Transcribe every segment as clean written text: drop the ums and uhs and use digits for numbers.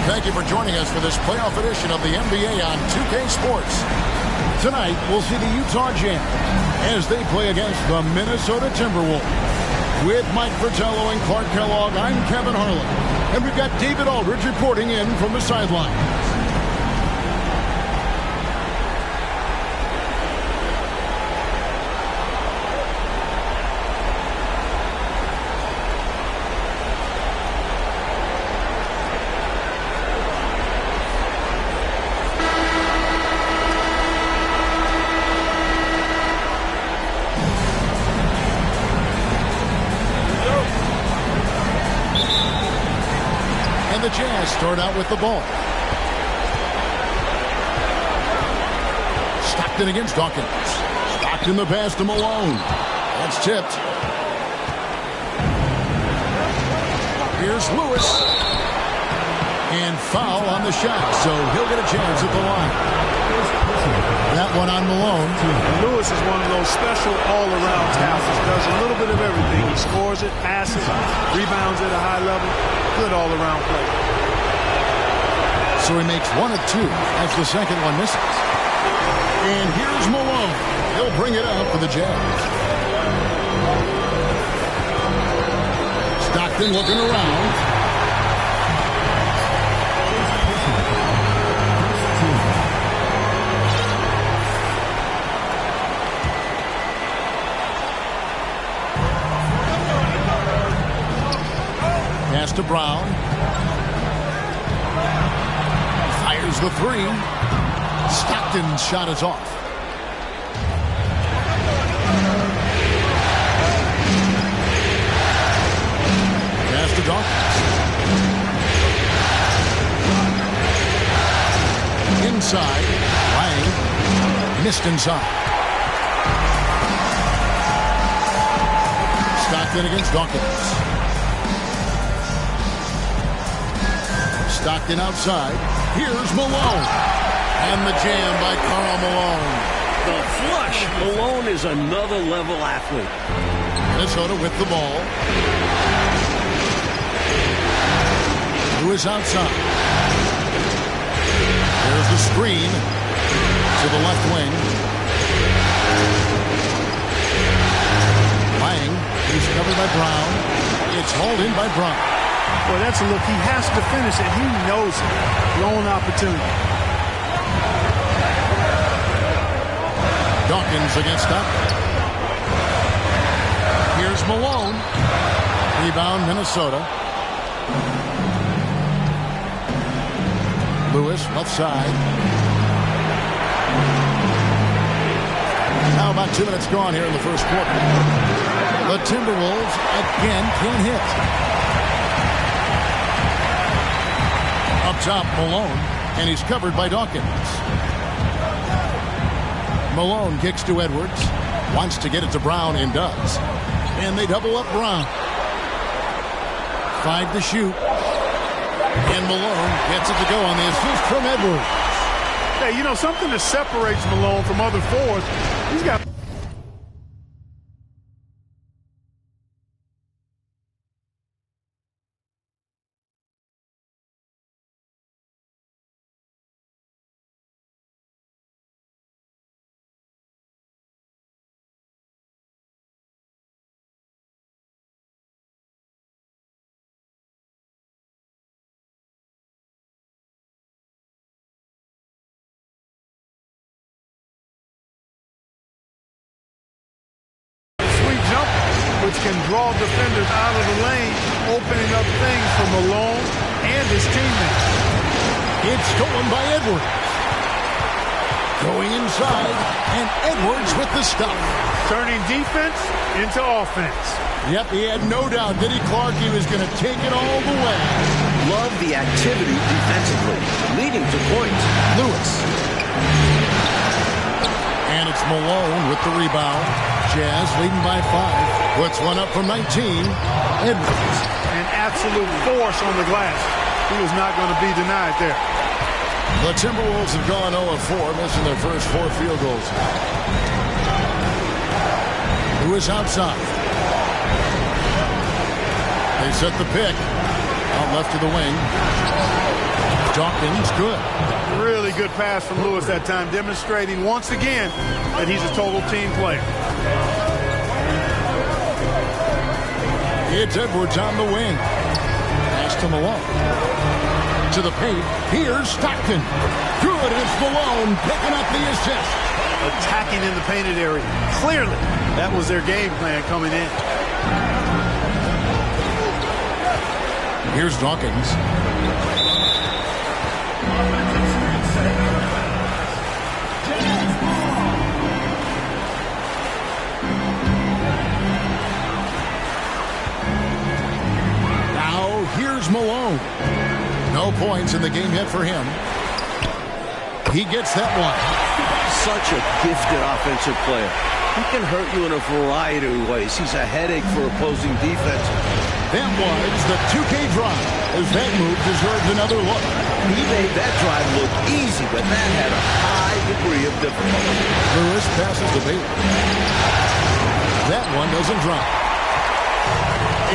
Thank you for joining us for this playoff edition of the NBA on 2K Sports. Tonight, we'll see the Utah Jazz as they play against the Minnesota Timberwolves. With Mike Fratello and Clark Kellogg, I'm Kevin Harlan. And we've got David Aldridge reporting in from the sideline. The Jazz start out with the ball. Stockton against Dawkins. Stockton the pass to Malone. That's tipped. Here's Lewis. And foul on the shot, so he'll get a chance at the line. That one on Malone. Lewis is one of those special all-around talents. Does a little bit of everything. He scores it, passes, rebounds at a high level. Good all-around play. So he makes 1 of 2 as the second one misses. And here's Malone. He'll bring it up for the Jazz. Stockton looking around. Pass to Brown. Fires the three. Stockton's shot is off. Pass to Dawkins. Inside. Lang missed inside. Stockton against Dawkins. Stockton outside. Here's Malone. And the jam by Karl Malone. The flush. Malone is another level athlete. Minnesota with the ball. Lewis outside. There's the screen to the left wing. Lang. He's covered by Brown. It's hauled in by Brown. Well, that's a look. He has to finish it. He knows it. Lone opportunity. Dawkins against Stockton. Here's Malone. Rebound, Minnesota. Lewis, left side. Now about 2 minutes gone here in the first quarter. The Timberwolves again can't hit. Up top, Malone, and he's covered by Dawkins. Malone kicks to Edwards, wants to get it to Brown and does. And they double up Brown. 5 to shoot. And Malone gets it to go on the assist from Edwards. Hey, you know, something that separates Malone from other forwards, he's got... which can draw defenders out of the lane, opening up things for Malone and his teammates. It's stolen by Edwards. Going inside, and Edwards with the stop. Turning defense into offense. Yep, he had no doubt, did he, Clark? He was going to take it all the way. Love the activity defensively, leading to points. Lewis. And it's Malone with the rebound. Jazz leading by 5. Puts one up from 19. Edwards. An absolute force on the glass. He was not going to be denied there. The Timberwolves have gone 0 of 4, missing their first 4 field goals. Lewis outside. They set the pick. Out left to the wing. Dawkins, good. Really good pass from Lewis that time, demonstrating once again that he's a total team player. It's Edwards on the wing. Pass to Malone. To the paint. Here's Stockton. Good. It's Malone picking up the assist. Attacking in the painted area. Clearly, that was their game plan coming in. Here's Dawkins. Now, here's Malone. No points in the game yet for him. He gets that one. Such a gifted offensive player. He can hurt you in a variety of ways. He's a headache for opposing defenses. That was the 2K drive, as that move deserves another look. He made that drive look easy, but that had a high degree of difficulty. Lewis passes to Bailey. That one doesn't drop.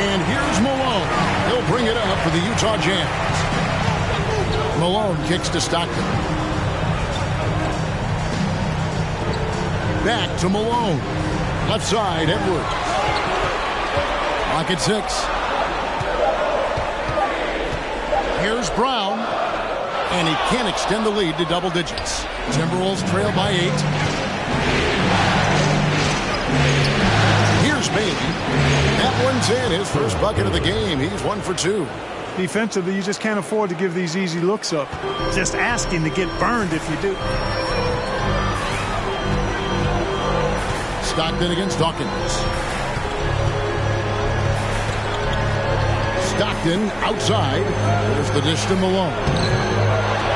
And here's Malone. He'll bring it up for the Utah Jazz. Malone kicks to Stockton. Back to Malone. Left side, Edwards. Lock at 6. Here's Brown. And he can't extend the lead to double digits. Timberwolves trail by 8. Here's Bailey. That one's in. His first bucket of the game. He's 1 for 2. Defensively, you just can't afford to give these easy looks up. Just asking to get burned if you do. Stockton against Dawkins. Stockton outside. There's the dish to Malone.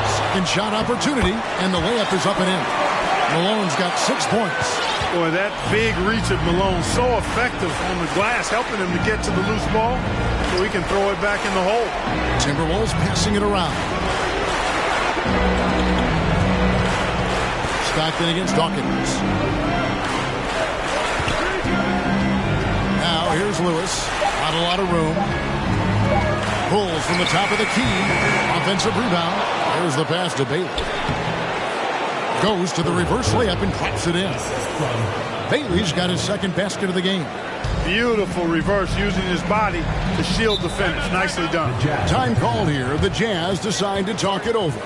Second shot opportunity, and the layup is up and in. Malone's got 6 points. Boy, that big reach of Malone, so effective on the glass, helping him to get to the loose ball so he can throw it back in the hole. Timberwolves passing it around. Stockton against Dawkins. Now here's Lewis. Not a lot of room. Pulls from the top of the key. Offensive rebound. There's the pass to Bailey. Goes to the reverse layup and claps it in. Bailey's got his second basket of the game. Beautiful reverse, using his body to shield the finish. Nicely done. Time called here. The Jazz decide to talk it over.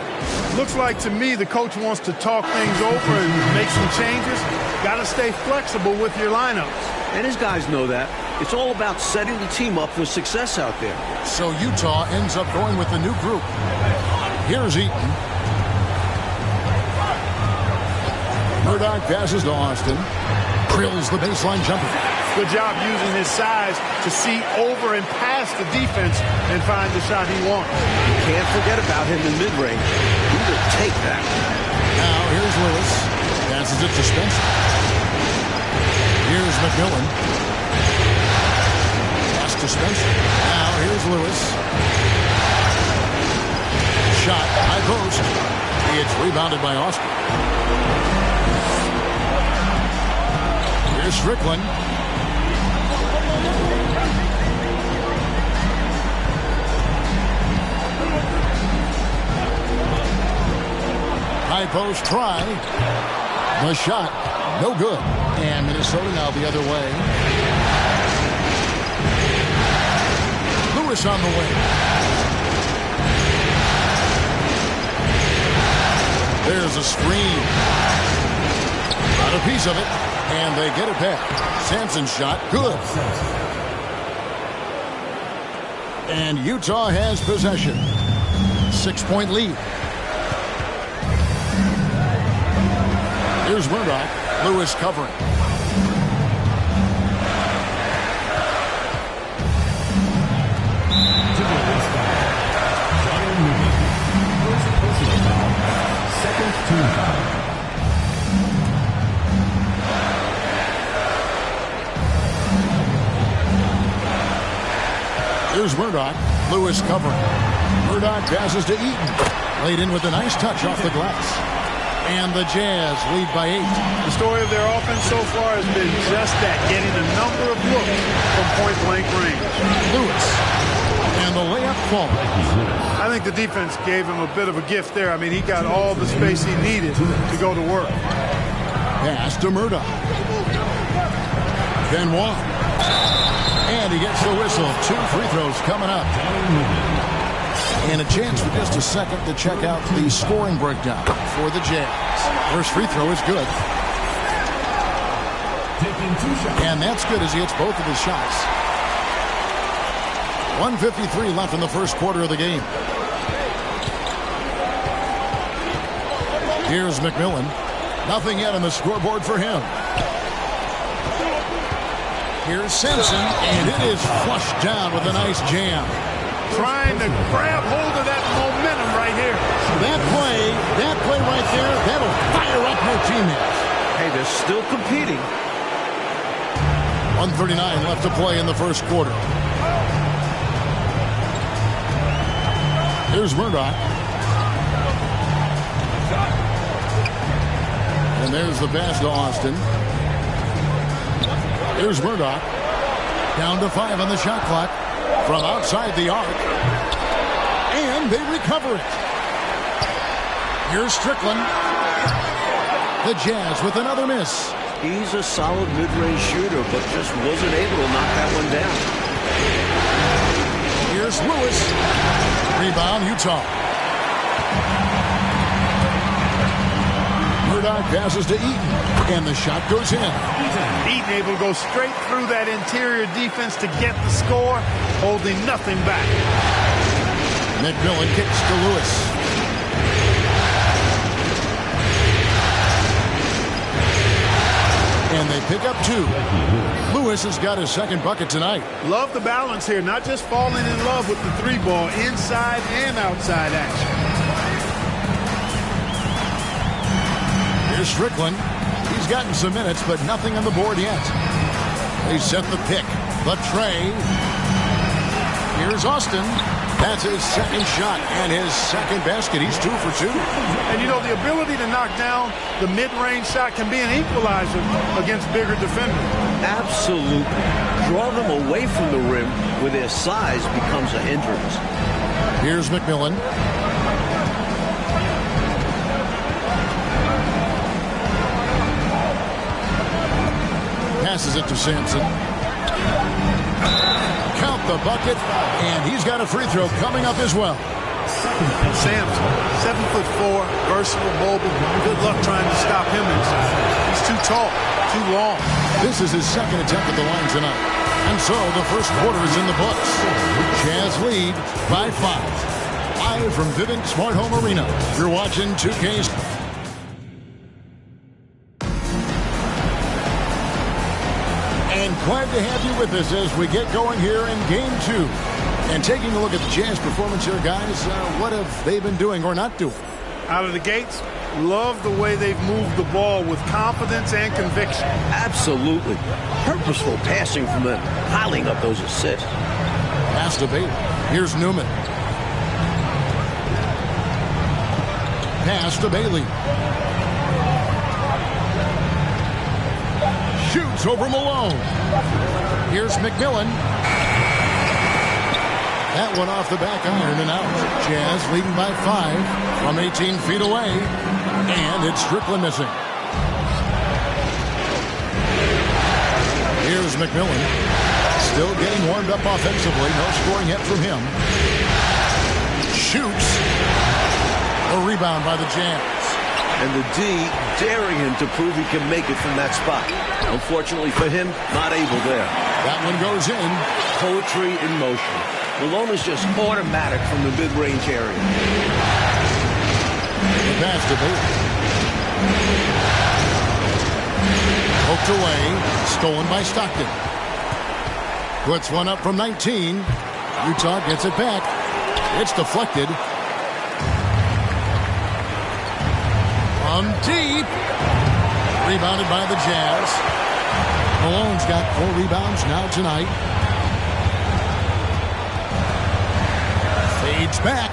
Looks like to me the coach wants to talk things over and make some changes. Got to stay flexible with your lineups. And his guys know that. It's all about setting the team up for success out there. So Utah ends up going with the new group. Here's Eaton. Murdoch passes to Austin. Drills the baseline jumper. Good job using his size to see over and past the defense and find the shot he wants. Can't forget about him in mid-range. He will take that. Now here's Lewis. Passes it to Spencer. Here's McMillan. Pass to Spencer. Now here's Lewis. Shot, high post. It's rebounded by Austin. Here's Strickland. High post try. The shot, no good. And Minnesota now the other way. Lewis on the wing. There's a screen. Got a piece of it, and they get it back. Sampson's shot, good. And Utah has possession. 6-point lead. Here's Murdoch. Lewis covering. Here's Murdoch. Lewis covering. Murdoch passes to Eaton. Laid in with a nice touch off the glass. And the Jazz lead by 8. The story of their offense so far has been just that, getting a number of looks from point-blank range. Lewis. And And the layup falls. I think the defense gave him a bit of a gift there. I mean, he got all the space he needed to go to work. Pass to Murdoch. Benoit. And he gets the whistle. 2 free throws coming up. And a chance for just a second to check out the scoring breakdown for the Jazz. First free throw is good. And that's good as he hits both of his shots. 1:53 left in the first quarter of the game. Here's McMillan. Nothing yet on the scoreboard for him. Here's Sampson, and it is flushed down with a nice jam. Trying to grab hold of that momentum right here. That play right there, that'll fire up your teammates. Hey, they're still competing. 1:39 left to play in the first quarter. Here's Murdoch. And there's the pass to Austin. Here's Murdoch. Down to 5 on the shot clock. From outside the arc. And they recover it. Here's Strickland. The Jazz with another miss. He's a solid mid-range shooter, but just wasn't able to knock that one down. Here's Lewis. Rebound, Utah. Murdoch passes to Eaton, and the shot goes in. Eaton able to go straight through that interior defense to get the score, holding nothing back. McMillan kicks to Lewis. And they pick up 2. Lewis has got his second bucket tonight. Love the balance here, not just falling in love with the 3-ball, inside and outside action. Here's Strickland. He's gotten some minutes, but nothing on the board yet. They set the pick. The tray. Here's Austin. That's his second shot and his second basket. He's 2 for 2. And, you know, the ability to knock down the mid-range shot can be an equalizer against bigger defenders. Absolutely. Draw them away from the rim where their size becomes a hindrance. Here's McMillan. Passes it to Sampson. Count the bucket, and he's got a free throw coming up as well. Sampson, 7'4", versatile, mobile. Good luck trying to stop him inside. He's too tall, too long. This is his second attempt at the line tonight. And so the first quarter is in the books. Jazz lead by 5. Live from Vivint Smart Home Arena. You're watching 2K. And glad to have you with us as we get going here in Game 2. And taking a look at the Jazz performance here, guys, what have they been doing or not doing? Out of the gates, love the way they've moved the ball with confidence and conviction. Absolutely. Purposeful passing from them, piling up those assists. Pass to Bailey. Here's Newman. Pass to Bailey. Shoots over Malone. Here's McMillan. That one off the back iron and out. Jazz leading by 5 from 18 feet away. And it's Strickland missing. Here's McMillan. Still getting warmed up offensively. No scoring yet from him. Shoots. A rebound by the Jazz. And the D daring him to prove he can make it from that spot. Unfortunately for him, not able there. That one goes in. Poetry in motion. Malone is just automatic from the mid-range area. The pass to Bailey. Poked away. Stolen by Stockton. Puts one up from 19. Utah gets it back. It's deflected. From deep. Rebounded by the Jazz. Malone's got 4 rebounds now tonight. Fades back.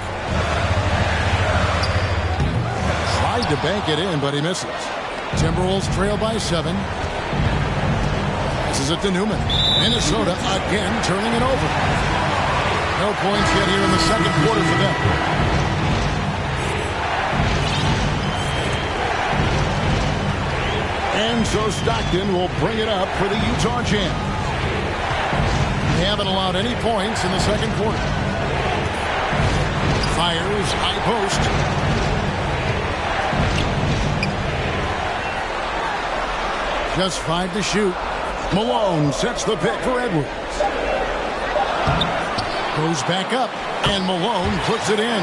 Tried to bank it in, but he misses. Timberwolves trail by 7. This is it to Newman. Minnesota again turning it over. No points yet here in the second quarter for them. And so Stockton will bring it up for the Utah Jazz. They haven't allowed any points in the second quarter. Fires, high post. Just 5 to shoot. Malone sets the pick for Edwards. Goes back up, and Malone puts it in.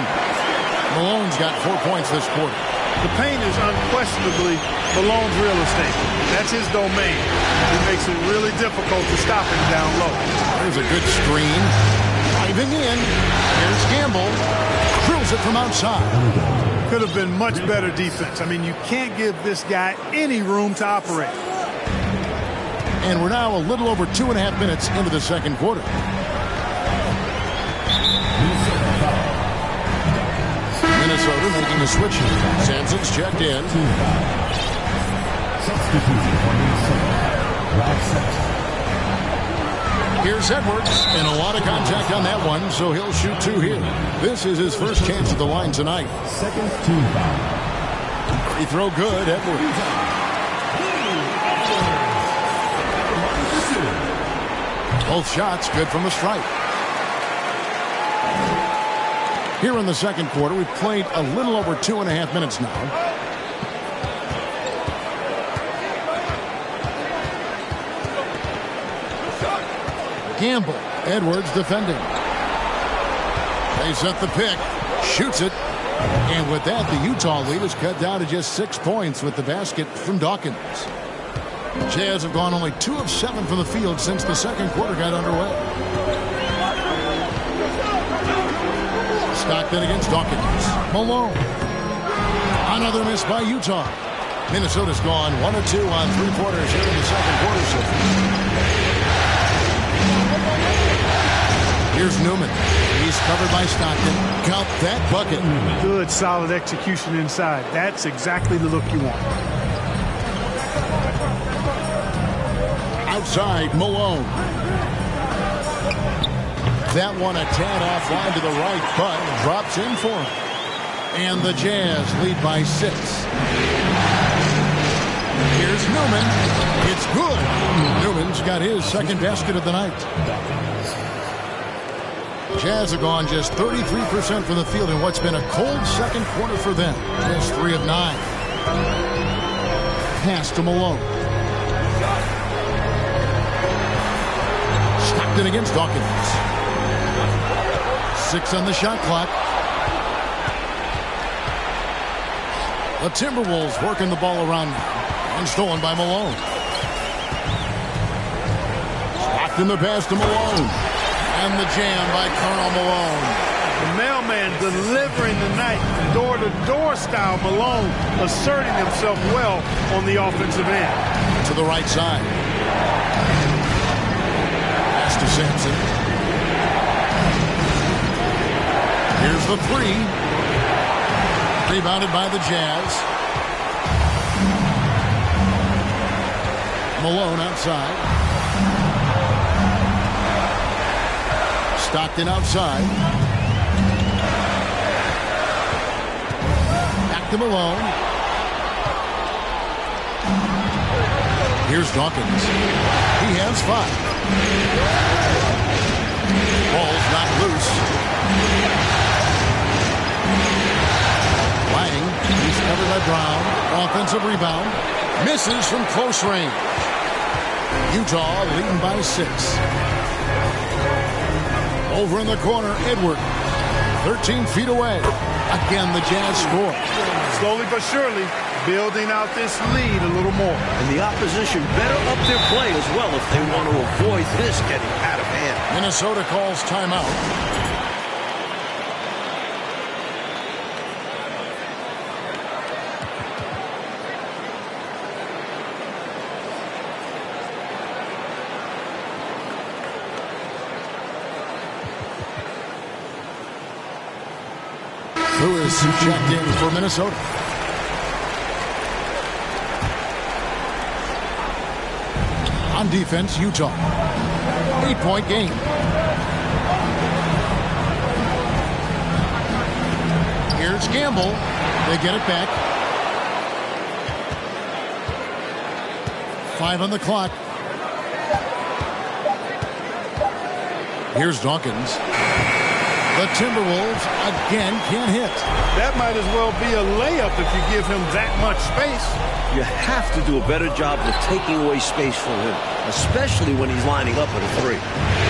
Malone's got 4 points this quarter. The paint is unquestionably Malone's real estate. That's his domain. It makes it really difficult to stop him down low. There's a good screen. Driving in. Here's Campbell. Drills it from outside. Could have been much better defense. I mean, you can't give this guy any room to operate. And we're now a little over 2.5 minutes into the second quarter. Minnesota making a switch. Sampson's checked in. Here's Edwards, and a lot of contact on that one, so he'll shoot 2 here. This is his first chance at the line tonight. Second team foul. Free throw good, Edwards. Both shots good from the stripe. Here in the second quarter, we've played a little over 2.5 minutes now. Campbell, Edwards defending. They set the pick, shoots it, and with that, the Utah lead is cut down to just 6 points with the basket from Dawkins. Jazz have gone only 2 of 7 from the field since the second quarter got underway. Stockton against Dawkins. Malone. Another miss by Utah. Minnesota's gone 1 of 2 on 3 quarters here in the second quarter. So here's Newman. He's covered by Stockton. Count that bucket. Good, solid execution inside. That's exactly the look you want. Outside, Malone. That one a tad offline to the right, but drops in for him. And the Jazz lead by 6. Here's Newman. It's good. Newman's got his second basket of the night. Jazz have gone just 33% from the field in what's been a cold second quarter for them. Just 3 of 9. Pass to Malone. Stockton against Dawkins. 6 on the shot clock. The Timberwolves working the ball around now. And stolen by Malone. Stockton the pass to Malone. And the jam by Karl Malone. The mailman delivering the night. Door-to-door style Malone asserting himself well on the offensive end. To the right side. Pass to Sampson. Here's the 3. Rebounded by the Jazz. Malone outside. Stockton outside. Back to Malone. Here's Dawkins. He has 5. Ball's not loose. Lang, he's covered by Brown. Offensive rebound. Misses from close range. Utah leading by 6. Over in the corner, Edwards. 13 feet away. Again, the Jazz score. Slowly but surely, building out this lead a little more. And the opposition better up their play as well if they want to avoid this getting out of hand. Minnesota calls timeout. Lewis checked in for Minnesota. On defense, Utah. 8-point game. Here's Gamble. They get it back. 5 on the clock. Here's Dawkins. The Timberwolves again can't hit. That might as well be a layup if you give him that much space. You have to do a better job of taking away space from him, especially when he's lining up at a 3.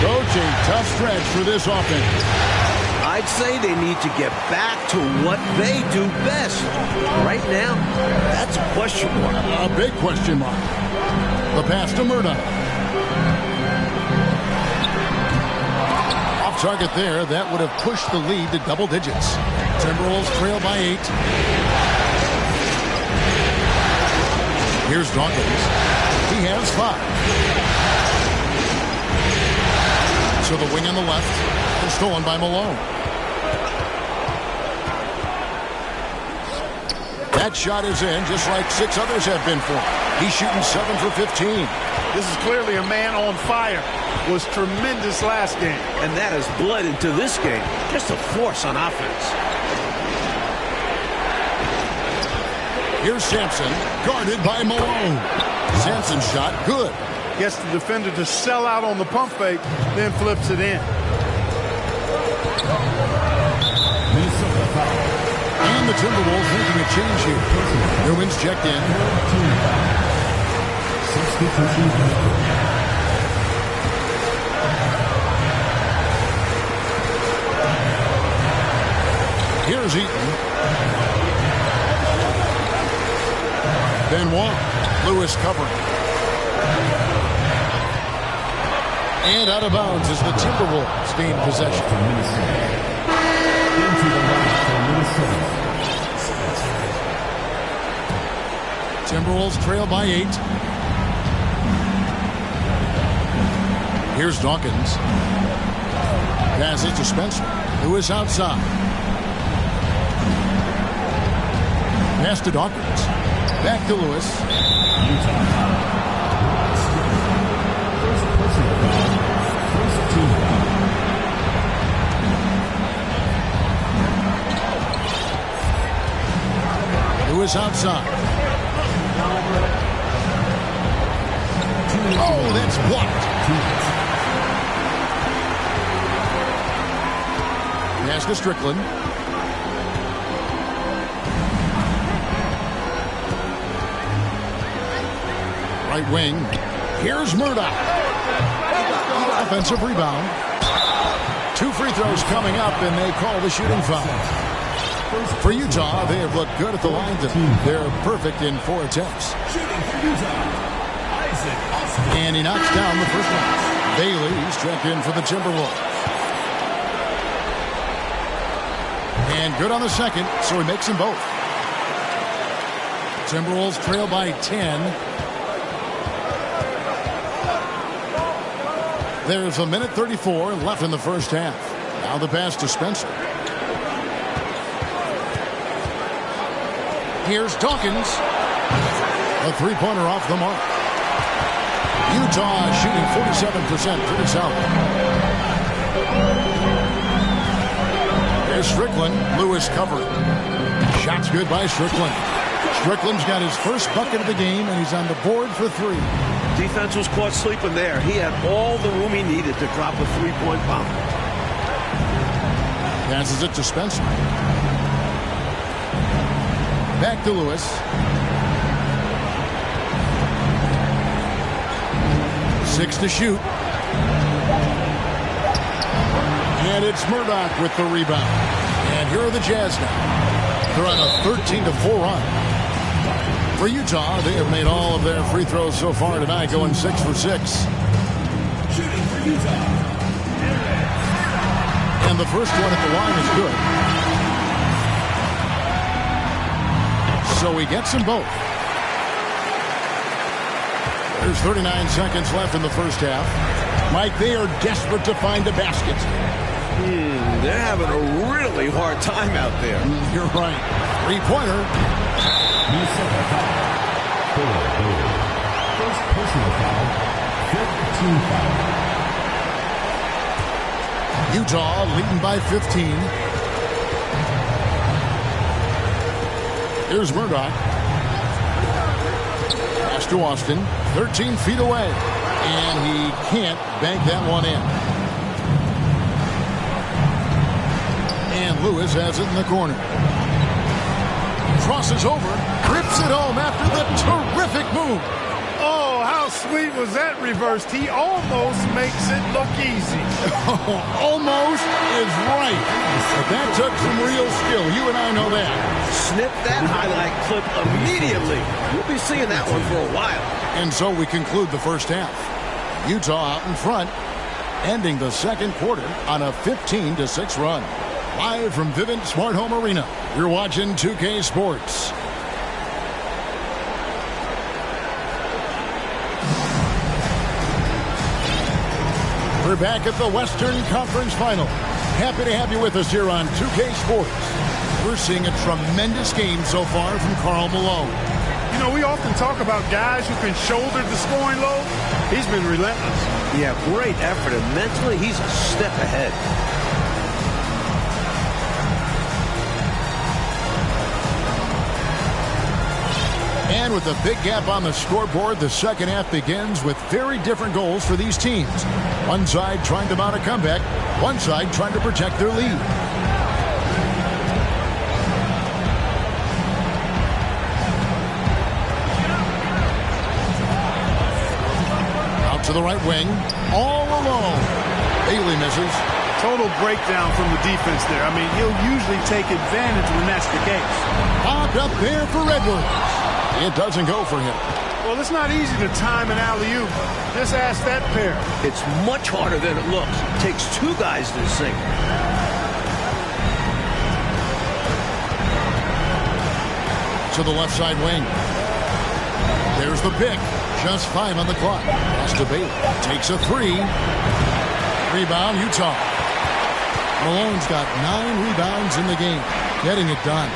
Coaching, tough stretch for this offense. I'd say they need to get back to what they do best. Right now, that's a question mark. A big question mark. The pass to Murdoch. Off target there. That would have pushed the lead to double digits. Timberwolves trail by 8. Here's Dawkins. He has 5. So the wing on the left is stolen by Malone. That shot is in, just like 6 others have been for him. He's shooting 7 for 15. This is clearly a man on fire. Was tremendous last game. And that has bled into this game. Just a force on offense. Here's Sampson, guarded by Malone. Sampson's shot, good. Gets the defender to sell out on the pump fake, then flips it in. And the Timberwolves making a change here. Newman's checked in. Here's Eaton. Benoit. Lewis covering. And out of bounds as the Timberwolves gain possession. Timberwolves trail by 8. Here's Dawkins. Passes to Spencer. Lewis outside. Pass to Dawkins. Back to Lewis. Lewis outside. Oh, that's blocked. Pass to Strickland. Right wing. Here's Murdoch. Offensive rebound. 2 free throws coming up, and they call the shooting foul. For Utah, they have looked good at the line. They're perfect in 4 attempts. And he knocks down the first one. Bailey's checked in for the Timberwolves. And good on the second, so he makes them both. Timberwolves trail by 10. There's 1:34 left in the first half. Now the pass to Spencer. Here's Dawkins. A 3-pointer off the mark. Utah shooting 47%. Pretty solid. There's Strickland. Lewis covering. Shot's good by Strickland. Strickland's got his first bucket of the game, and he's on the board for 3. Defense was caught sleeping there. He had all the room he needed to drop a 3-point bomb. Passes it to Spencer. Back to Lewis. Six to shoot. And it's Murdoch with the rebound. And here are the Jazz now. They're on a 13-4 run. For Utah, they have made all of their free throws so far tonight, going 6 for 6. And the first one at the line is good. So he gets them both. There's 39 seconds left in the first half. Mike, they are desperate to find a basket. They're having a really hard time out there. You're right. 3-pointer. First personal foul. 15 foul. Utah leading by 15. Here's Murdoch. Pass to Austin. 13 feet away. And he can't bank that one in. And Lewis has it in the corner. Crosses over. Rips it home after the terrific move. Oh, how sweet was that reversed? He almost makes it look easy. Almost is right. But that took some real skill. You and I know that. Snip that highlight clip immediately. We'll be seeing that one for a while. And so we conclude the first half. Utah out in front, ending the second quarter on a 15-6 run. Live from Vivint Smart Home Arena, you're watching 2K Sports. We're back at the Western Conference Final. Happy to have you with us here on 2K Sports. We're seeing a tremendous game so far from Karl Malone. You know, we often talk about guys who can shoulder the scoring load. He's been relentless. Yeah, great effort, and mentally he's a step ahead. And with a big gap on the scoreboard, the second half begins with very different goals for these teams. One side trying to mount a comeback, one side trying to protect their lead. Out to the right wing, all alone. Bailey misses. Total breakdown from the defense there. I mean, he'll usually take advantage when that's the case. Popped up there for Edwards. It doesn't go for him. Well, it's not easy to time an alley-oop. Just ask that pair. It's much harder than it looks. It takes two guys to sink. To the left side wing. There's the pick. Just 5 on the clock. Pass to Bailey. Takes a 3. Rebound, Utah. Malone's got 9 rebounds in the game. Getting it done.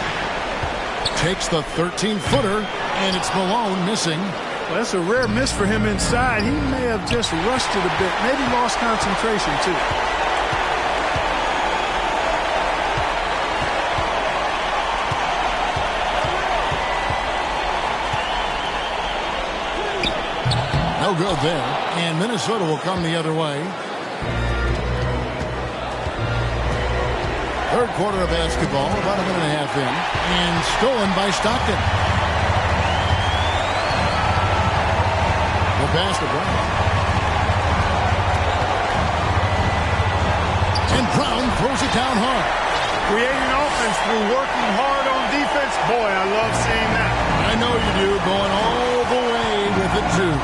Takes the 13-footer, and it's Malone missing. Well, that's a rare miss for him inside. He may have just rushed it a bit. Maybe lost concentration, too. No good there. And Minnesota will come the other way. Third quarter of basketball, about a minute and a half in. And stolen by Stockton. The pass to Brown. And Brown throws it down hard. Creating offense through working hard on defense. Boy, I love seeing that. I know you do. Going all the way with it, too.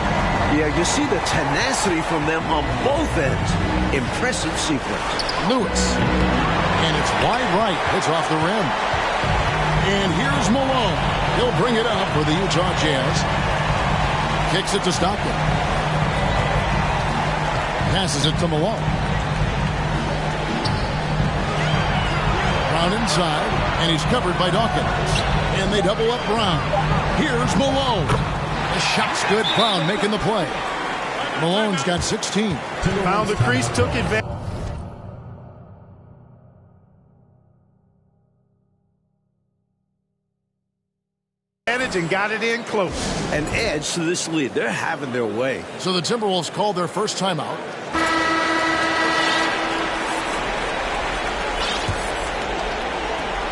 Yeah, you see the tenacity from them on both ends. Impressive sequence. Lewis. And it's wide right. It's off the rim. And here's Malone. He'll bring it up for the Utah Jazz. Kicks it to Stockton. Passes it to Malone. Brown inside. And he's covered by Dawkins. And they double up Brown. Here's Malone. The shot's good. Brown making the play. Malone's got 16. Found the crease, took advantage. And got it in close. An edge to this lead. They're having their way. So the Timberwolves called their first timeout.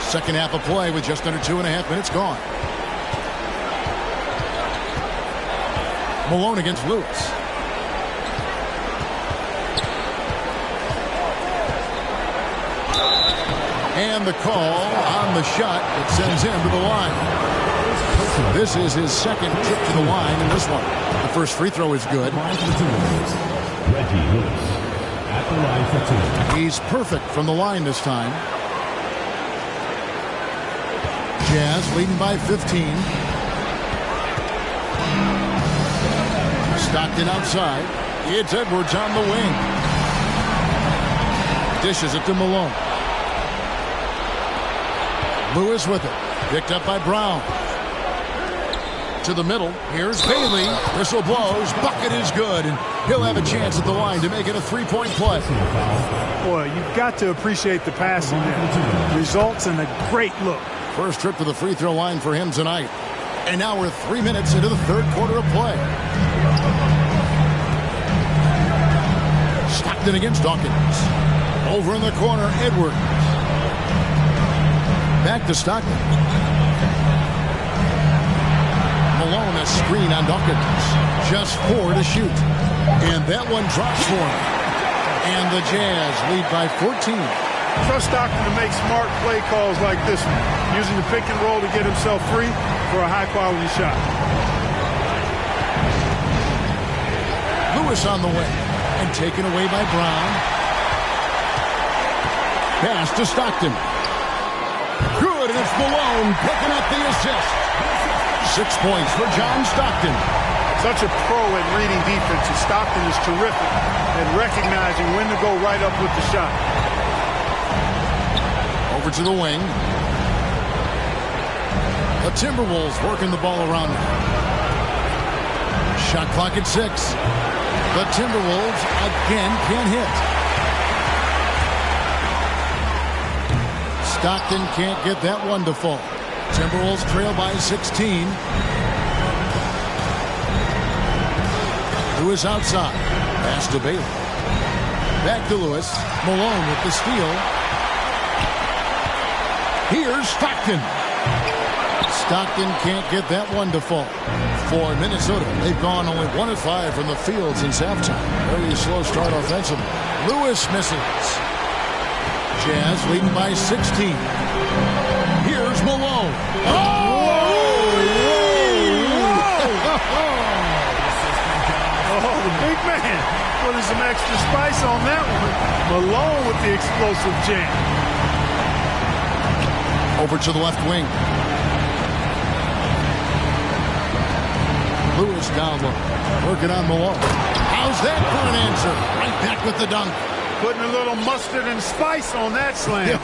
Second half of play with just under 2.5 minutes gone. Malone against Lewis. And the call on the shot that sends him to the line. This is his second trip to the line in this one. The first free throw is good. Reggie Lewis at the line for 2. He's perfect from the line this time. Jazz leading by 15. Stockton outside. It's Edwards on the wing. Dishes it to Malone. Lewis with it. Picked up by Brown. To the middle. Here's Bailey. Whistle blows. Bucket is good. And he'll have a chance at the line to make it a 3-point play. Boy, you've got to appreciate the passing there. Results in a great look. First trip to the free throw line for him tonight. And now we're 3 minutes into the third quarter of play. Stockton against Dawkins. Over in the corner, Edwards. Back to Stockton. Malone, a screen on Dawkins. Just 4 to shoot. And that one drops for him. And the Jazz lead by 14. Trust Stockton to make smart play calls like this one, using the pick and roll to get himself free for a high-quality shot. Lewis on the way and taken away by Brown. Pass to Stockton. Good, and it's Malone picking up the assist. 6 points for John Stockton. Such a pro at reading defenses. Stockton is terrific at recognizing when to go right up with the shot. Over to the wing. The Timberwolves working the ball around them. Shot clock at 6. The Timberwolves again can't hit. Stockton can't get that one to fall. Timberwolves trail by 16. Lewis outside. Pass to Bailey. Back to Lewis. Malone with the steal. Here's Stockton. Stockton can't get that one to fall. For Minnesota, they've gone only 1 of 5 from the field since halftime. Very slow start offensively. Lewis misses. Jazz leading by 16. Here's Malone. Oh, the big man putting some extra spice on that one. Malone with the explosive jam. Over to the left wing. Lewis down low. Working on Malone. How's that for an answer? Right back with the dunk. Putting a little mustard and spice on that slam.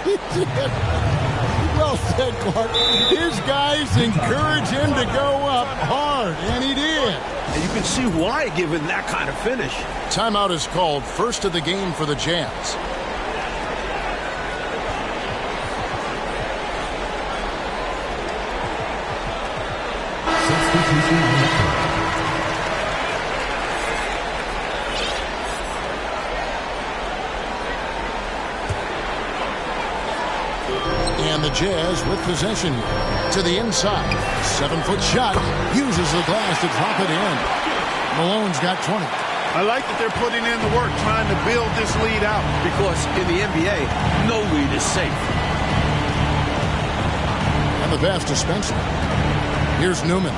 Well said, Clark. His guys encourage him to go up hard, and he did. And you can see why, given that kind of finish. Timeout is called. First of the game for the Jazz. And the Jazz with possession to the inside. 7-foot shot. Uses the glass to drop it in. Malone's got 20. I like that they're putting in the work trying to build this lead out. Because in the NBA, no lead is safe. And the pass to Spencer. Here's Newman.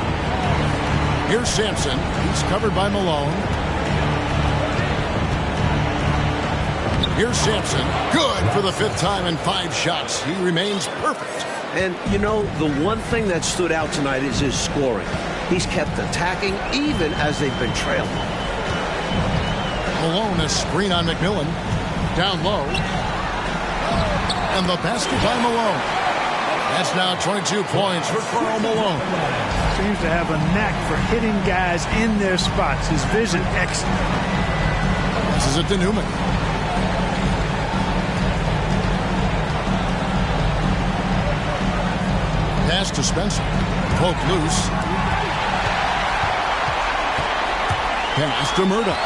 Here's Sampson. He's covered by Malone. Here's Sampson. Good for the 5th time in 5 shots. He remains perfect. And, you know, the one thing that stood out tonight is his scoring. He's kept attacking even as they've been trailing. Malone, a screen on McMillan. Down low. And the basket by Malone. That's now 22 points for Karl Malone. Seems to have a knack for hitting guys in their spots. His vision excellent. This is it to Newman. Pass to Spencer. Poke loose. Pass to Murdoch.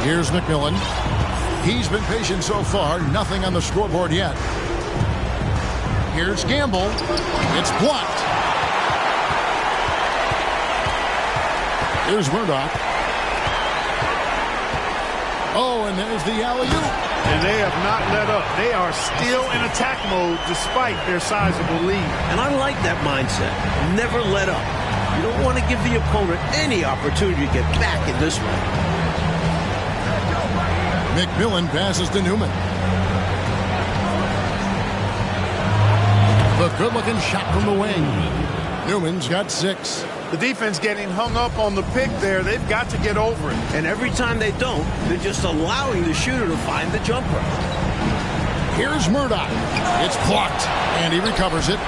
Here's McMillan. He's been patient so far. Nothing on the scoreboard yet. Here's Gamble. It's blocked. Here's Murdoch. Oh, and there's the alley-oop. And they have not let up. They are still in attack mode despite their sizable lead. And I like that mindset. Never let up. You don't want to give the opponent any opportunity to get back in this one. McMillan passes to Newman. The good-looking shot from the wing. Newman's got 6. The defense getting hung up on the pick there. They've got to get over it. And every time they don't, they're just allowing the shooter to find the jumper. Here's Murdoch. It's blocked, and he recovers it.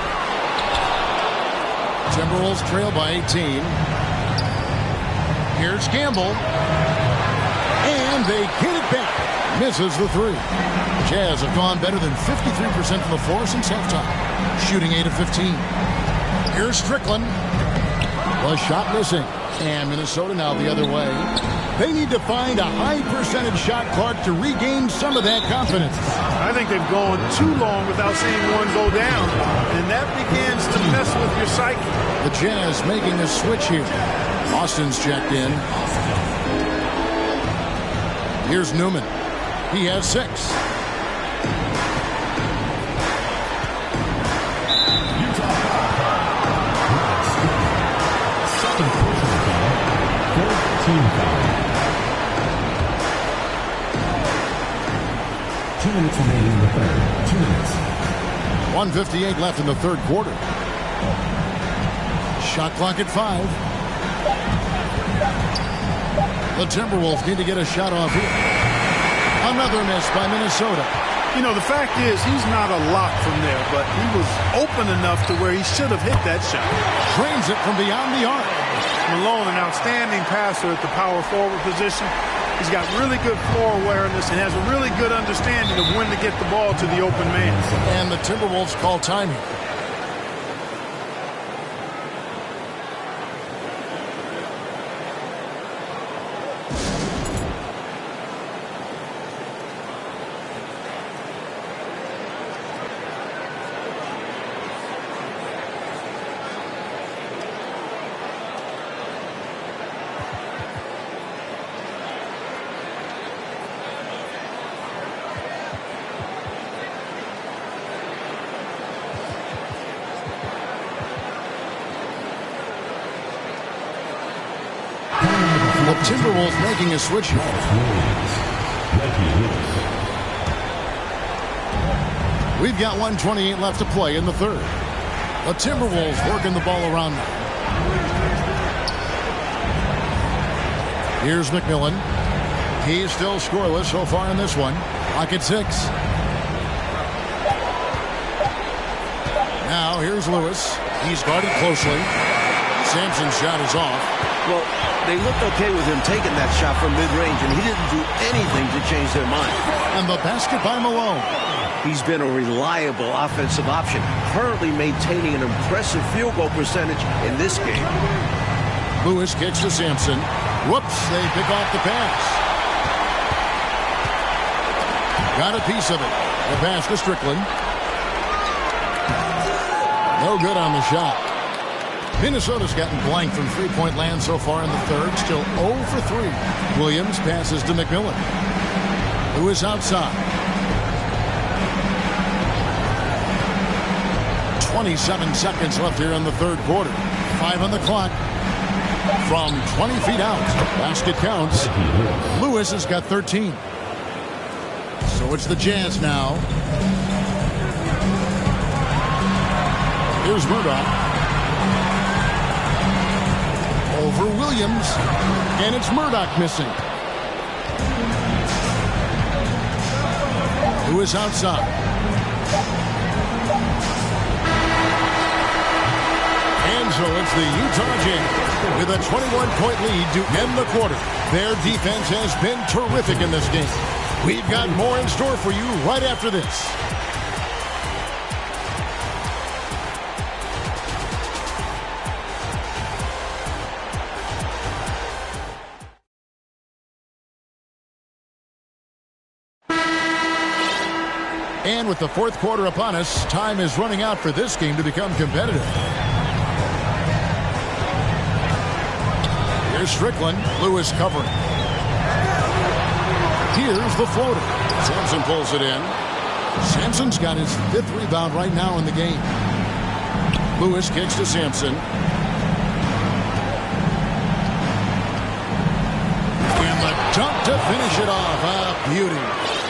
Timberwolves trail by 18. Here's Gamble. And And they get it back. Misses the three. The Jazz have gone better than 53% from the floor since halftime. Shooting 8 of 15. Here's Strickland. The shot missing. And Minnesota now the other way. They need to find a high percentage shot, Clark, to regain some of that confidence. I think they've gone too long without seeing one go down, and that begins to mess with your psyche. The Jazz making a switch here. Austin's checked in. Here's Newman. He has 6. Team foul. 2 minutes remaining in the third. 2 minutes. 1:58 left in the third quarter. Shot clock at 5. The Timberwolves need to get a shot off here. Another miss by Minnesota. You know, the fact is he's not a lock from there, but he was open enough to where he should have hit that shot. Drains it from beyond the arc. Malone, an outstanding passer at the power forward position. He's got really good floor awareness and has a really good understanding of when to get the ball to the open man. And the Timberwolves call time here. The Timberwolves making a switch. We've got 1:28 left to play in the third. The Timberwolves working the ball around now. Here's McMillan. He's still scoreless so far in this one. Clock at 6. Now here's Lewis. He's guarded closely. Sampson's shot is off. Well, they looked okay with him taking that shot from mid-range, and he didn't do anything to change their mind. And the basket by Malone. He's been a reliable offensive option, currently maintaining an impressive field goal percentage in this game. Lewis kicks to Sampson. Whoops, they pick off the pass. Got a piece of it. The pass to Strickland. No good on the shot. Minnesota's gotten blank from three-point land so far in the third. Still 0 for 3. Williams passes to McMillan, who is outside. 27 seconds left here in the third quarter. 5 on the clock. From 20 feet out, basket counts. Lewis has got 13. So it's the Jazz now. Here's Murdoch. Over Williams. And it's Murdoch missing. Who is outside. And so it's the Utah Jazz with a 21-point lead to end the quarter. Their defense has been terrific in this game. We've got more in store for you right after this. And with the fourth quarter upon us, time is running out for this game to become competitive. Here's Strickland. Lewis covering. Here's the floater. Sampson pulls it in. Sampson's got his 5th rebound right now in the game. Lewis kicks to Sampson. And the dunk to finish it off. A beauty.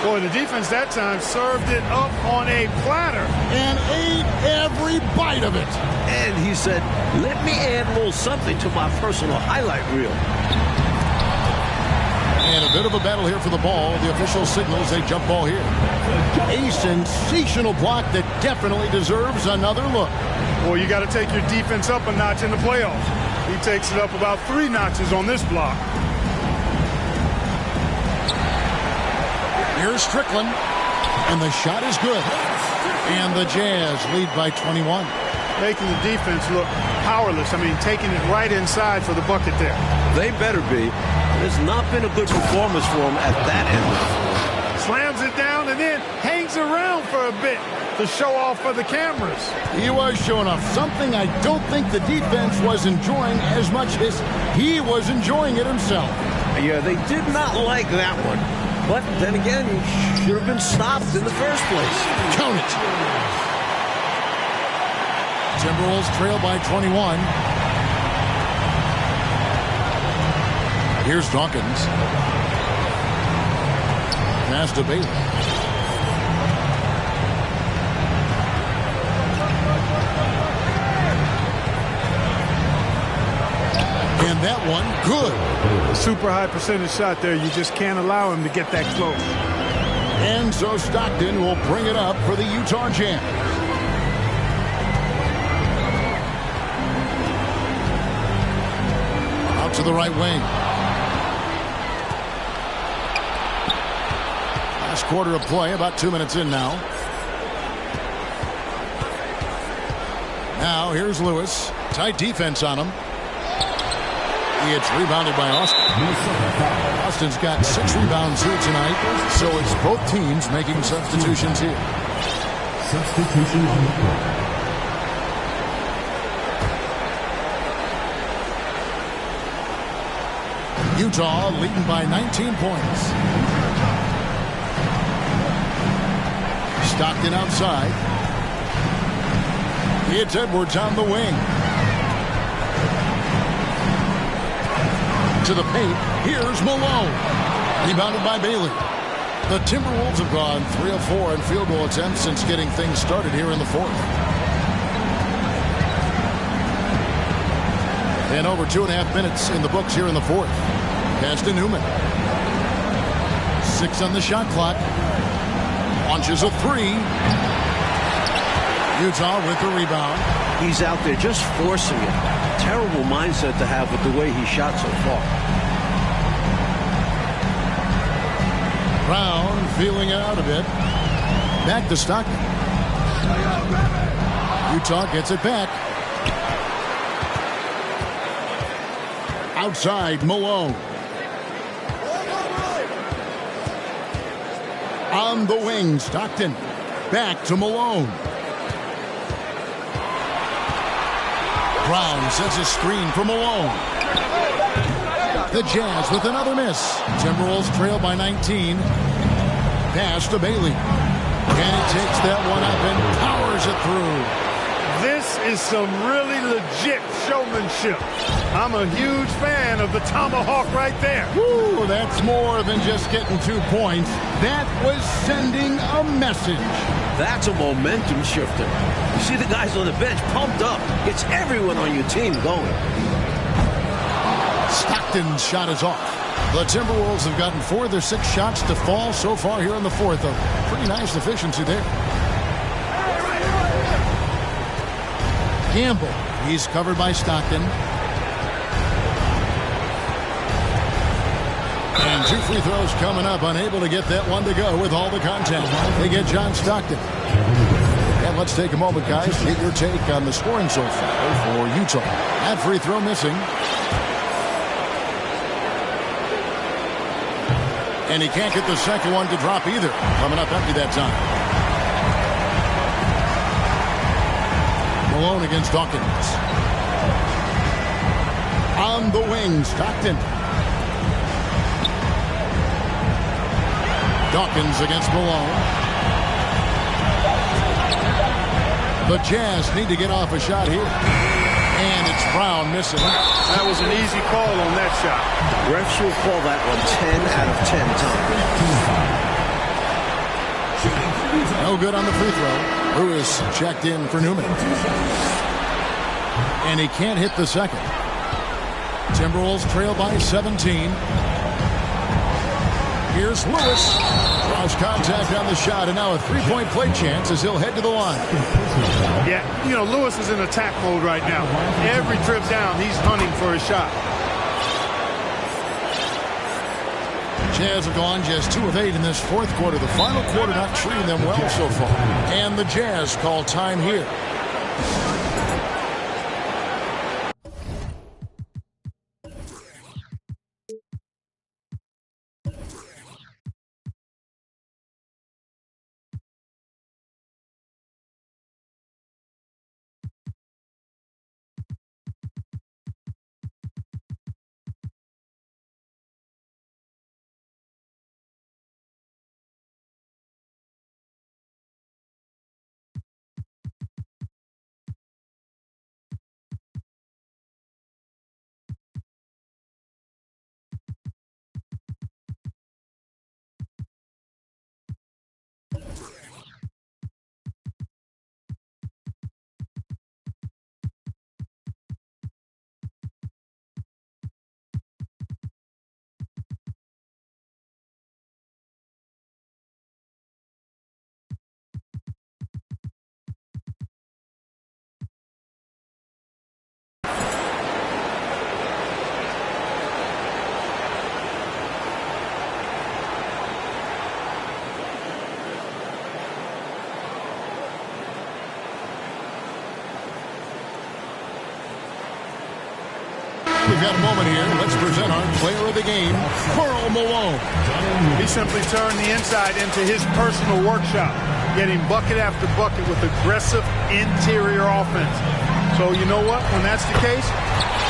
Boy, the defense that time served it up on a platter. And ate every bite of it. And he said, let me add a little something to my personal highlight reel. And a bit of a battle here for the ball. The official signals a jump ball here. A sensational block that definitely deserves another look. Well, you got to take your defense up a notch in the playoffs. He takes it up about 3 notches on this block. Here's Strickland. And the shot is good. And the Jazz lead by 21. Making the defense look powerless. I mean, taking it right inside for the bucket there. They better be. It's not been a good performance for them at that end of the floor. Slams it down and then hangs around for a bit to show off for the cameras. He was showing off something I don't think the defense was enjoying as much as he was enjoying it himself. Yeah, they did not like that one. But then again, he should have been stopped in the first place. Count it. Timberwolves trail by 21. Here's Dawkins. Pass to Bailey. And that one, good. A super high percentage shot there. You just can't allow him to get that close. And so Stockton will bring it up for the Utah Jazz. Out to the right wing. Last quarter of play, about 2 minutes in now. Now here's Lewis. Tight defense on him. It's rebounded by Austin. Austin's got 6 rebounds here tonight, so it's both teams making substitutions here. Substitution on the court. Utah leading by 19 points. Stockton outside. It's Edwards on the wing. To the paint. Here's Malone. Rebounded by Bailey. The Timberwolves have gone 3 of 4 in field goal attempts since getting things started here in the fourth. And over 2.5 minutes in the books here in the fourth. Pass to Newman. 6 on the shot clock. Launches a 3. Utah with the rebound. He's out there just forcing it. Terrible mindset to have with the way he shot so far. Brown feeling it out a bit. Back to Stockton. Utah gets it back. Outside, Malone. On the wing, Stockton. Back to Malone. Brown sets a screen for Malone. The Jazz with another miss. Timberwolves trail by 19. Pass to Bailey. And he takes that one up and powers it through. This is some really legit showmanship. I'm a huge fan of the tomahawk right there. Woo, that's more than just getting 2 points. That was sending a message. That's a momentum shifter. You see the guys on the bench pumped up. Gets everyone on your team going. Stockton's shot is off. The Timberwolves have gotten 4 of their 6 shots to fall so far here in the fourth. A pretty nice efficiency there. Campbell, he's covered by Stockton. And 2 free throws coming up, unable to get that one to go with all the contact. They get John Stockton. And let's take a moment, guys, to get your take on the scoring so far for Utah. That free throw missing. And he can't get the second one to drop either. Coming up empty that time. Malone against Dawkins. On the wing, Stockton. Dawkins against Malone. The Jazz need to get off a shot here. And it's Brown missing. That was an easy call on that shot. Refs will call that one 10 out of 10 times. No good on the free throw. Lewis checked in for Newman. And he can't hit the second. Timberwolves trail by 17. Here's Lewis. Draws contact on the shot, and now a three-point play chance as he'll head to the line. Yeah, you know, Lewis is in attack mode right now. Every trip down, he's hunting for a shot. Jazz have gone just 2 of 8 in this fourth quarter. The final quarter not treating them well so far. And the Jazz call time here. We've got a moment here. Let's present our player of the game, Karl Malone. He simply turned the inside into his personal workshop, getting bucket after bucket with aggressive interior offense. So you know what? When that's the case,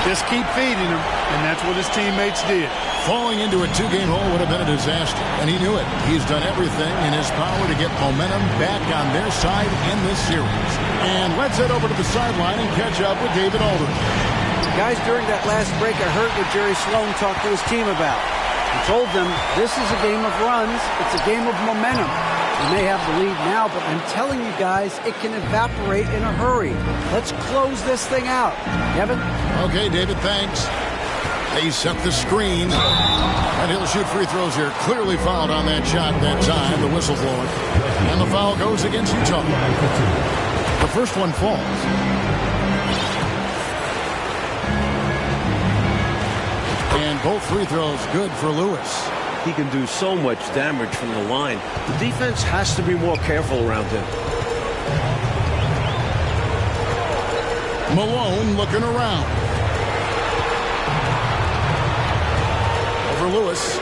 just keep feeding him, and that's what his teammates did. Falling into a 2-game hole would have been a disaster, and he knew it. He's done everything in his power to get momentum back on their side in this series. And let's head over to the sideline and catch up with David Aldridge. Guys, during that last break, I heard what Jerry Sloan talked to his team about. He told them this is a game of runs. It's a game of momentum. We may have the lead now, but I'm telling you guys, it can evaporate in a hurry. Let's close this thing out. Kevin? Okay, David, thanks. They set the screen, and he'll shoot free throws here. Clearly fouled on that shot that time, the whistle blowing. And the foul goes against Utah. The first one falls. And both free throws good for Lewis. He can do so much damage from the line. The defense has to be more careful around him. Malone looking around. Over Lewis.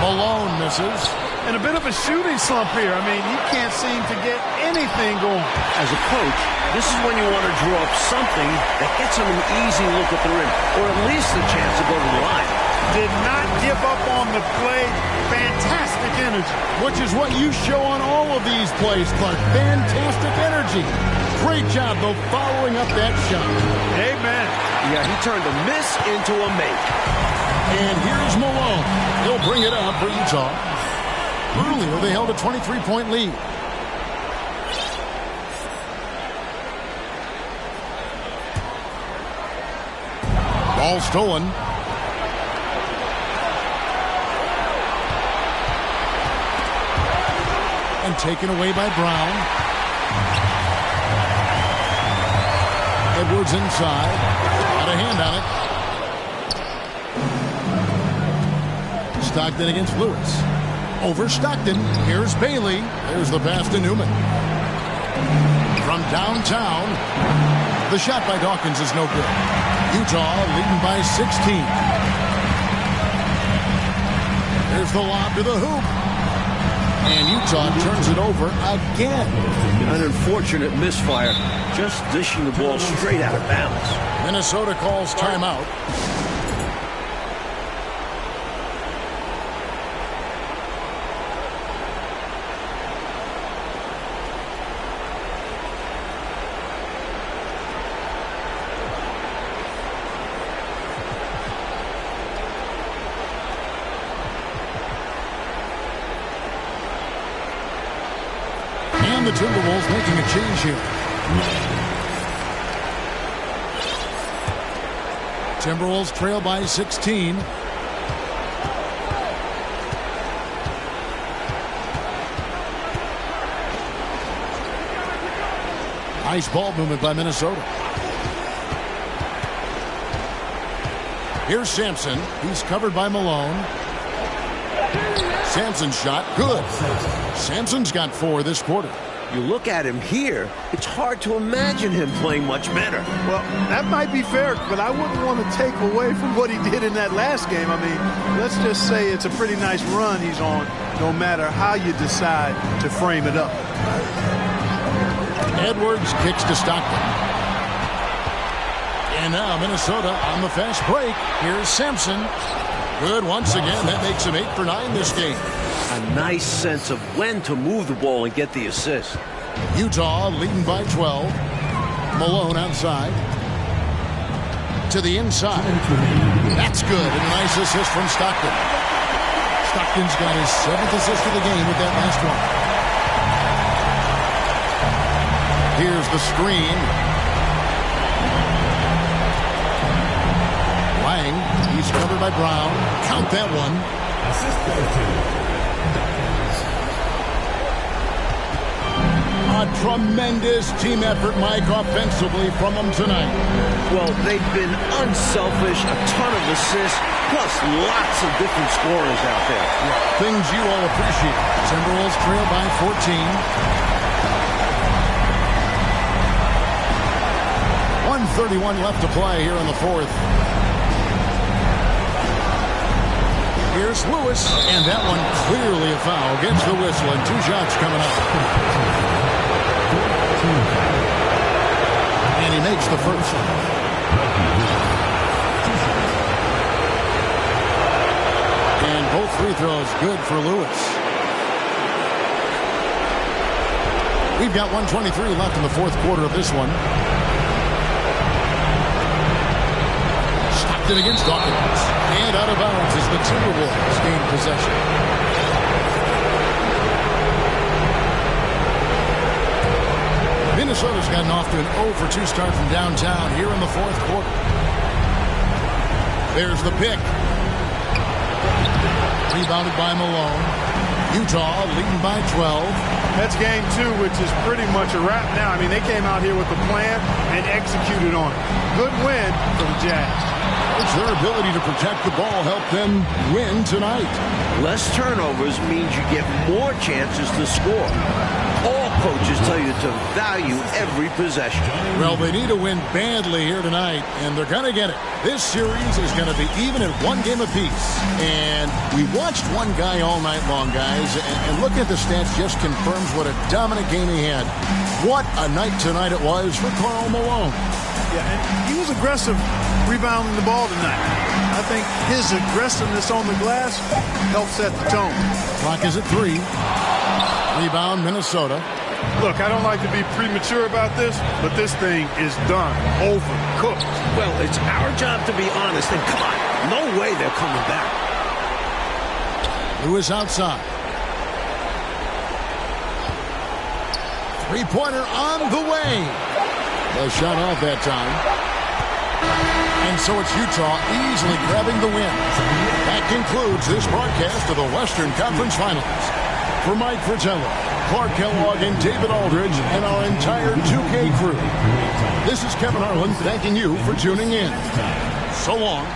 Malone misses. And a bit of a shooting slump here. I mean, he can't seem to get anything going. As a coach, this is when you want to draw up something that gets him an easy look at the rim, or at least a chance to go to the line. Did not give up on the play. Fantastic energy. Which is what you show on all of these plays, Clark. Fantastic energy. Great job, though, following up that shot. Amen. Yeah, he turned a miss into a make. And here's Malone. He'll bring it up for Utah. Earlier, they held a 23-point lead. Ball stolen. And taken away by Brown. Edwards inside. Got a hand on it. Stockton against Lewis. Over Stockton. Here's Bailey. There's the pass to Newman. From downtown. The shot by Dawkins is no good. Utah leading by 16. There's the lob to the hoop. And Utah turns it over again. An unfortunate misfire. Just dishing the ball straight out of bounds. Minnesota calls timeout. And the Timberwolves making a change here. Timberwolves trail by 16. Nice ball movement by Minnesota. Here's Sampson. He's covered by Malone. Sampson's shot, good. Sampson's got 4 this quarter. You look at him here, it's hard to imagine him playing much better. Well, that might be fair, but I wouldn't want to take away from what he did in that last game. I mean, let's just say it's a pretty nice run he's on, no matter how you decide to frame it up. Edwards kicks to Stockton. And now Minnesota on the fast break. Here's Sampson. Good once again. That makes him 8 for 9 this game. A nice sense of when to move the ball and get the assist. Utah leading by 12. Malone outside. To the inside. That's good. And a nice assist from Stockton. Stockton's got his 7th assist of the game with that last one. Here's the screen. Lang, he's covered by Brown. Count that one. A tremendous team effort, Mike, offensively from them tonight. Well, they've been unselfish, a ton of assists, plus lots of different scorers out there. Things you all appreciate. Timberwolves trail by 14. 1:31 left to play here in the 4th. Here's Lewis, and that one clearly a foul. Gets the whistle, and 2 shots coming up. And he makes the first. And both free throws good for Lewis. We've got 1:23 left in the 4th quarter of this one. Stockton against Dawkins. And out of bounds as the Timberwolves gain possession. Minnesota's gotten off to an 0-for-2 start from downtown here in the 4th quarter. There's the pick. Rebounded by Malone. Utah leading by 12. That's game 2, which is pretty much a wrap now. I mean, they came out here with a plan and executed on it. Good win for the Jazz. It's their ability to protect the ball help them win tonight. Less turnovers means you get more chances to score. All coaches tell you to value every possession. Well, they need to win badly here tonight, and they're going to get it. This series is going to be even at 1 game apiece. And we watched one guy all night long, guys, and looking at the stats just confirms what a dominant game he had. What a night tonight it was for Karl Malone. Yeah, and he was aggressive rebounding the ball tonight. I think his aggressiveness on the glass helped set the tone. Clock is at 3. Rebound, Minnesota. Look, I don't like to be premature about this, but this thing is done, over, cooked. Well, it's our job to be honest, and come on, no way they're coming back. Lewis outside. Three-pointer on the way. The shot off that time. And so it's Utah easily grabbing the win. That concludes this broadcast of the Western Conference Finals. For Mike Fratello, Clark Kellogg, and David Aldridge, and our entire 2K crew, this is Kevin Harlan thanking you for tuning in. So long.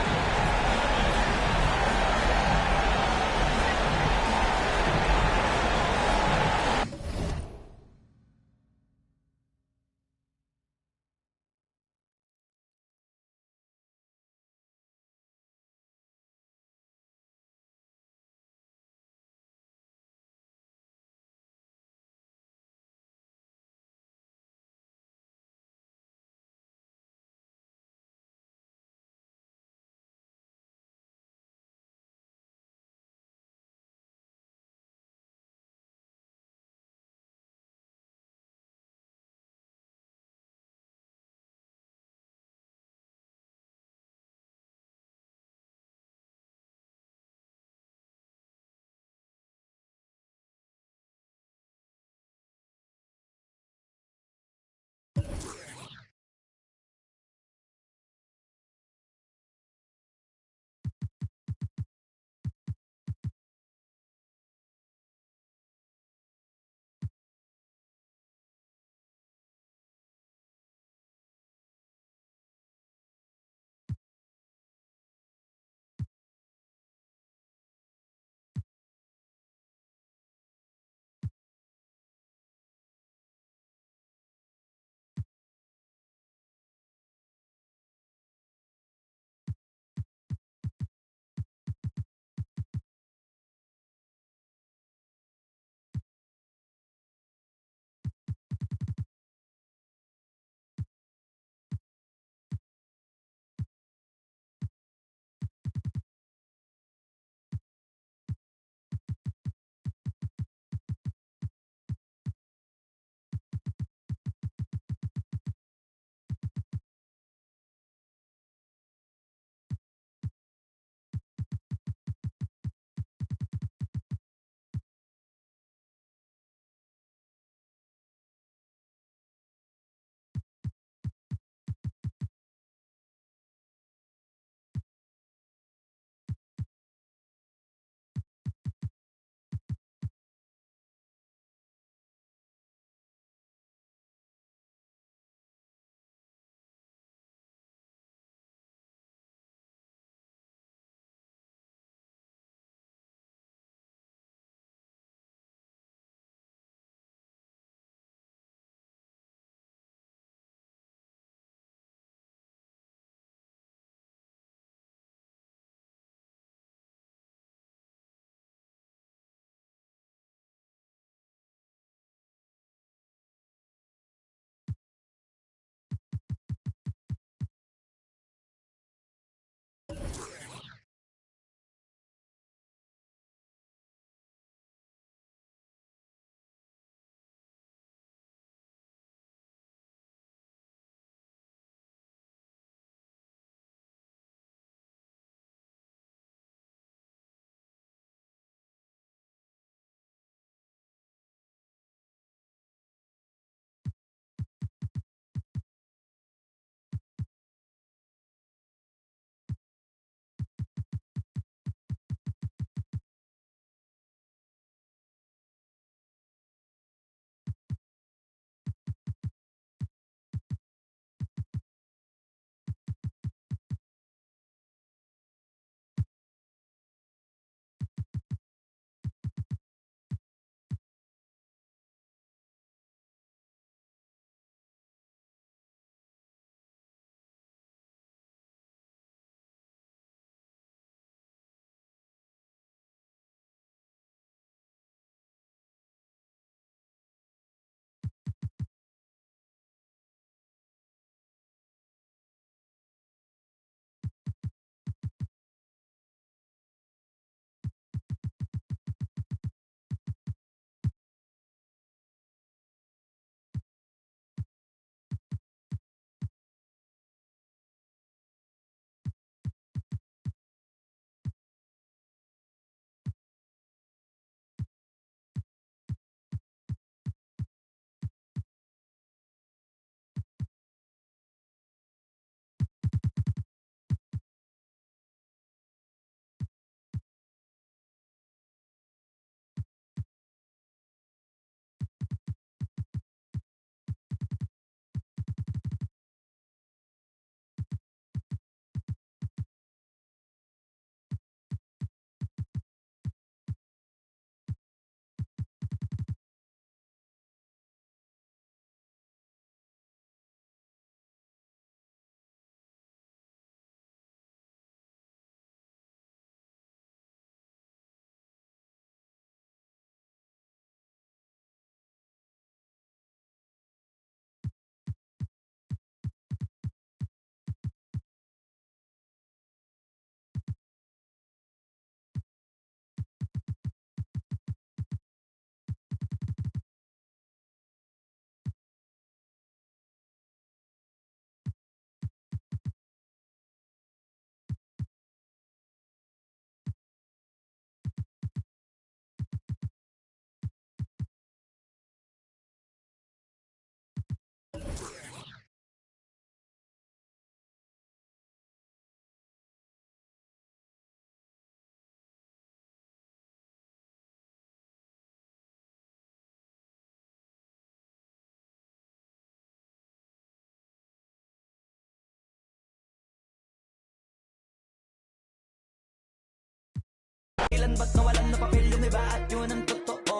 ba't nawalan na papel yung iba at yun ang totoo.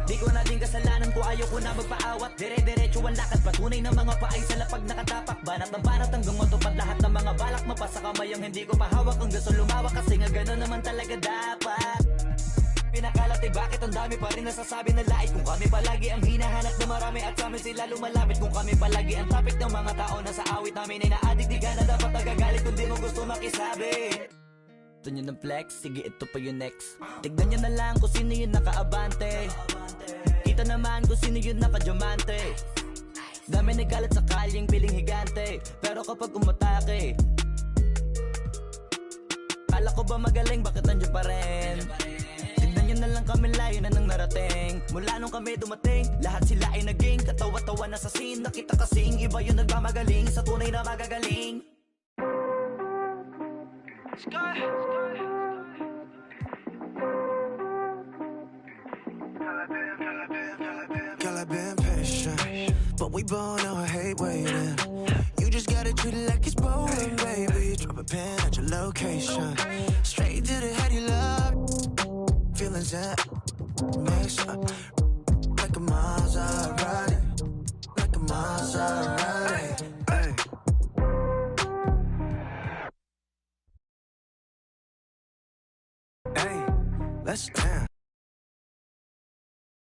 Di ko na din kasalanan ko, ayaw ko na magpaawat. Dire-diretso ang lakad, patunay ng mga paay sa lapag nakatapak. Banat ng banat hanggang matupad lahat ng mga balak. Mapasa kamay ang hindi ko pahawak, ang gusto lumawak kasi nga gano'n naman talaga dapat. Pinakalat eh, bakit ang dami pa rin nasasabi na lait? Kung kami palagi ang hinahanap na marami at sa amin sila lumalapit. Kung kami palagi ang topic ng mga tao na sa awit namin ay na-addict, di ka na dapat nagagalit kung di mo gusto makisabi. Gusto nyo ng flex? Sige, ito pa yung next. Tignan nyo na lang kung sino yung nakaabante. Kita naman kung sino yung nakadiamante. Dami nagalit sa kalyeng piling higante, pero kapag umatake, kala ko ba magaling, bakit nandiyan pa rin? Tignan nyo na lang kami, layo na nang narating. Mula nung kami dumating, lahat sila ay naging katawa-tawa na sa scene. Nakita kasing iba yung nagmamagaling sa tunay na magagaling. Girl, I've been patient, but we both know I hate waiting. You just gotta treat it like it's boring, baby. Drop a pin at your location, straight to the head, you love. Feelings that mix up like a Maserati, like a Maserati. Hey. Hey, let's dance.